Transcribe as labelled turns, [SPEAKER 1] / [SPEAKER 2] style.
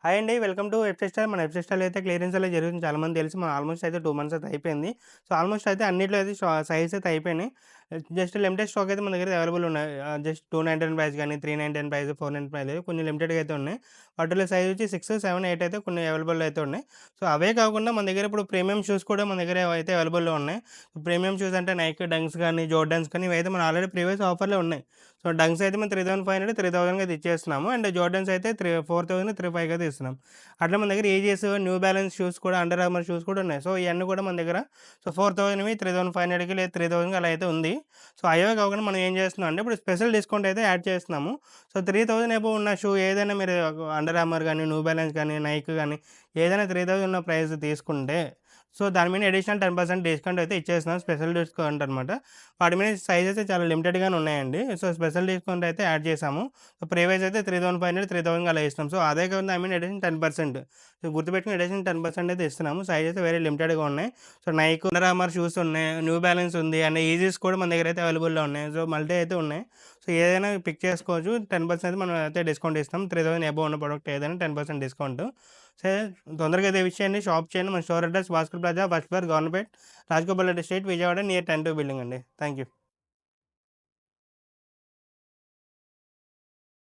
[SPEAKER 1] Hi అండి. Welcome to web style. మన web style అయితే క్లియరెన్స్ అనేది జరుగుతుంది. చాలా మందికి తెలుసు. మన ఆల్మోస్ట్ అయితే 2 మంత్స్ అయితే అయిపోయింది. సో, ఆల్మోస్ట్ అయితే అన్నిట్లో అయితే సైజ్ అయితే అయిపోయినాయి. జస్ట్ లిమిటెడ్ స్టాక్ అయితే మన దగ్గర అవైలబుల్ ఉన్నాయి. జస్ట్ 299 ప్రైస్ గాని, 399 ప్రైస్, 499 ప్రైస్ కొన్ని లిమిటెడ్‌గా అయితే ఉన్నాయి. వాటిలో సైజ్ వచ్చి 6, 7, 8 అయితే కొన్ని అవైలబుల్‌లో అయితే ఉన్నాయి. సో, అవే కాకుండా మన దగ్గర ఇప్పుడు ప్రీమియం షూస్ కూడా మన దగ్గర అయితే అవైలబుల్‌లో ఉన్నాయి. ప్రీమియం షూస్ అంటే నైక్ డంక్స్ గాని, జోర్డన్స్ కానీ ఇవైతే మన ఆల్రెడీ ప్రీవియస్ ఆఫర్‌లో ఉన్నాయి. సో, డంక్స్ అయితే మేము 3500, 3000కి అయితే ఇచ్చేస్తున్నాము. అండ్ జోర్డన్స్ అయితే 4000, 3500కి అయితే ఇస్తున్నాం. అట్లా మన దగ్గర ఏజిఎస్, న్యూ బ్యాలెన్స్ షూస్ కూడా, అండర్ ఆర్మర్ షూస్ కూడా ఉన్నాయి. సో, ఇయన్నీ కూడా మన దగ్గర 4000వి 3500కి లేదా 3000కి అలా అయితే ఉంది. సో, అవే కాకుండా మనం ఏం చేస్తున్నాం అంటే ఇప్పుడు స్పెషల్ డిస్కౌంట్ అయితే యాడ్ చేస్తున్నాము. సో, 3000 అబోవ్ ఉన్న షూ ఏదైనా మీరు అండర్ ఆర్మర్ గాని, న్యూ బ్యాలెన్స్ గాని, నైక్ గాని ఏదైనా 3000 ఉన్న ప్రైస్ తీసుకుంటే సో, దాని మీద అడిషనల్ 10% డిస్కౌంట్ అయితే ఇచ్చేస్తున్నాం. స్పెషల్ డిస్కౌంట్ అనమాట. వాటి మీద సైజ్ అయితే చాలా లిమిటెడ్‌గానే ఉన్నాయండి. సో, స్పెషల్ డిస్కౌంట్ అయితే యాడ్ చేశాము. సో, ప్రీవియస్ అయితే 3500, 3000 అలా ఇస్తున్నాం. సో, అదే కాకుండా అడిషనల్ 10%. సో, గుర్తుపెట్టుకొని అడిషనల్ 10% అయితే ఇస్తున్నాము. సైజ్ అయితే వెరీ లిమిటెడ్‌గా ఉన్నాయి. So, Nike, Under Armour shoes ఉన్నాయి. న్యూ బ్యాలెన్స్ ఉంది. అండ్ ఈజిస్ కూడా మన దగ్గర అయితే అవైలబుల్‌లో ఉన్నాయి. సో, మల్టీ అయితే ఉన్నాయి. సో, ఏదైనా పిక్ చేసుకోవచ్చు. 10% అయితే మనం అయితే డిస్కౌంట్ ఇస్తాం. 3000 అబోవ్ ఉన్న ప్రొడక్ట్ ఏదైనా 10% డిస్కౌంట్. సరే తొందరగా అయితే విషయాన్ని షాప్ చేయండి. మన store address Bhaskar plaza, first floor, government, Rajagopal Reddy street, Vijayawada near 10-2 building అండి. Thank you.